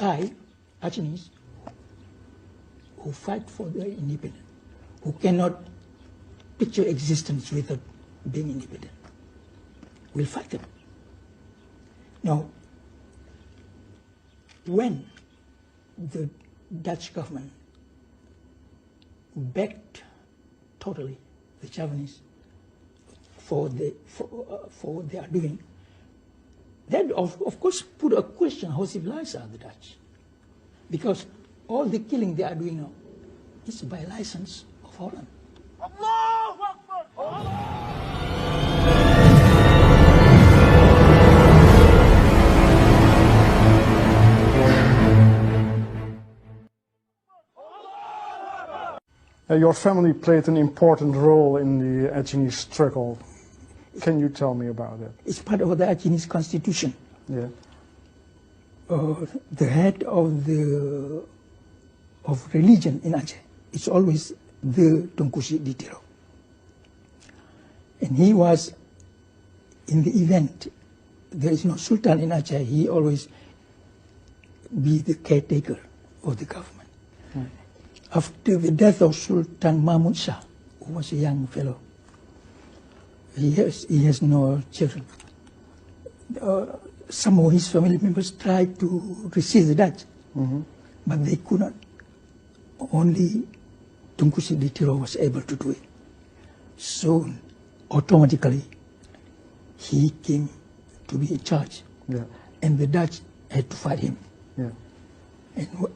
I, Acehnese, who fight for their independence, who cannot picture existence without being independent, will fight them. Now, when the Dutch government backed totally the Javanese for what they are doing, that of course put a question how civilized are the Dutch, because all the killing they are doing now is by license of Holland. Allahu Akbar! Your family played an important role in the Acehnese struggle. Can you tell me about it? It's part of the Acehnese constitution. Yeah. The head of religion in Aceh is always the Tunku Ditiro. And he was, in the event, there is no Sultan in Aceh, he always be the caretaker of the government. After the death of Sultan Mahmud Shah, who was a young fellow, he has no children. Some of his family members tried to resist the Dutch, but they could not. Only Tunku Ditiro was able to do it. So automatically, he came to be in charge, and the Dutch had to fight him. And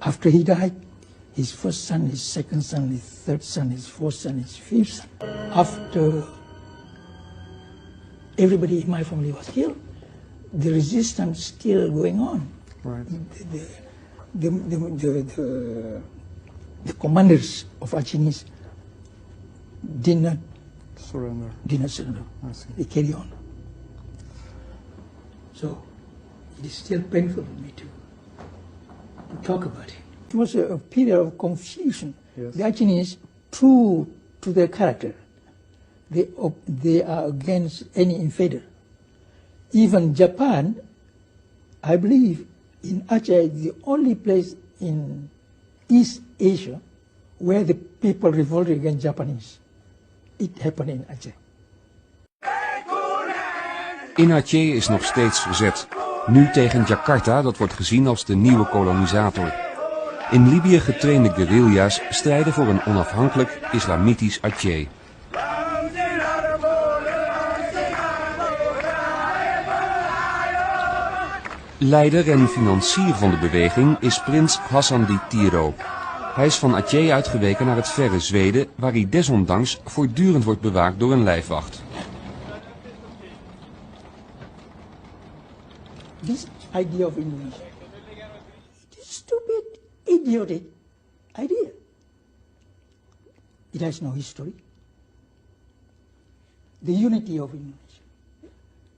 after he died, his first son, his second son, his third son, his fourth son, his fifth son. After everybody in my family was killed, the resistance still going on. Right. The commanders of Acehnese did not surrender. I see. They carry on. So it is still painful for me to talk about it. It was a period of confusion. Yes. The Acehnese, true to their character, they are against any invader. Even Japan, I believe, in Aceh is the only place in East Asia where the people revolted against Japanese. It happened in Aceh. In Aceh is nog steeds verzet. Nu tegen Jakarta, dat wordt gezien als de nieuwe kolonisator. In Libië getrainde guerrilla's strijden voor een onafhankelijk islamitisch Aceh. Leider en financier van de beweging is prins Hassan Ditiro. Hij is van Aceh uitgeweken naar het verre Zweden, waar hij desondanks voortdurend wordt bewaakt door een lijfwacht. This idea of Indonesia, it is stupid, idiotic idea. It has no history. The unity of Indonesia.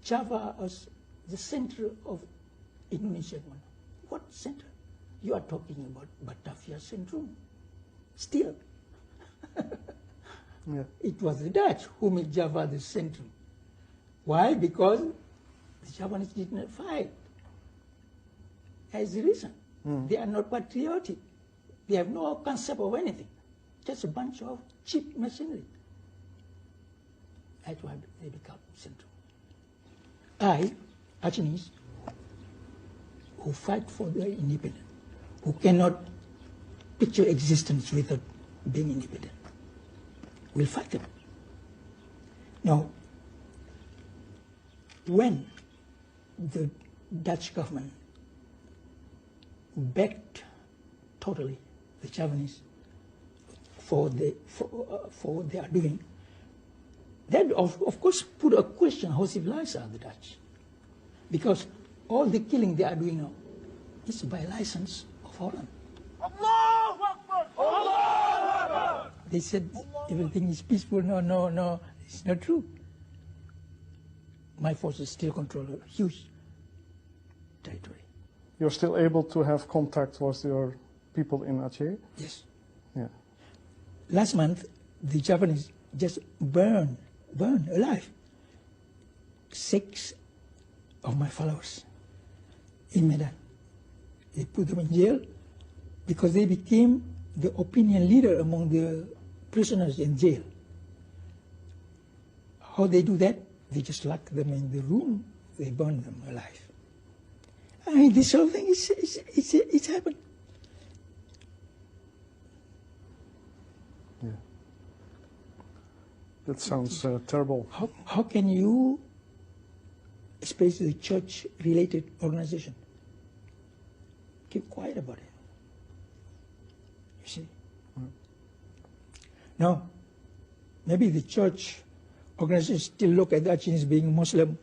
Java as the center of Indonesia. What center? You are talking about Batavia Syndrome. Still. It was the Dutch who made Java the center. Why? Because the Japanese did not fight. As the reason. They are not patriotic. They have no concept of anything. Just a bunch of cheap machinery. That's why they become central. I, Acehnese, who fight for their independence, who cannot picture existence without being independent, will fight them. Now, when the Dutch government backed totally the Javanese for what they are doing, that of course put a question how civilized are the Dutch, because all the killing they are doing now is by license of Holland. Allahu Akbar! Allahu Akbar! They said everything is peaceful. No, it's not true. My forces still control a huge territory. You're still able to have contact with your people in Aceh? Yes. Yeah. Last month, the Japanese just burned alive 6 of my followers in Medan. They put them in jail because they became the opinion leader among the prisoners in jail. How they do that? They just lock them in the room. They burn them alive. I mean, this whole thing it's happened. Yeah. That sounds terrible. How can you, especially church-related organization, keep quiet about it? You see? Now, maybe the church organizations still look at the Achenis being Muslim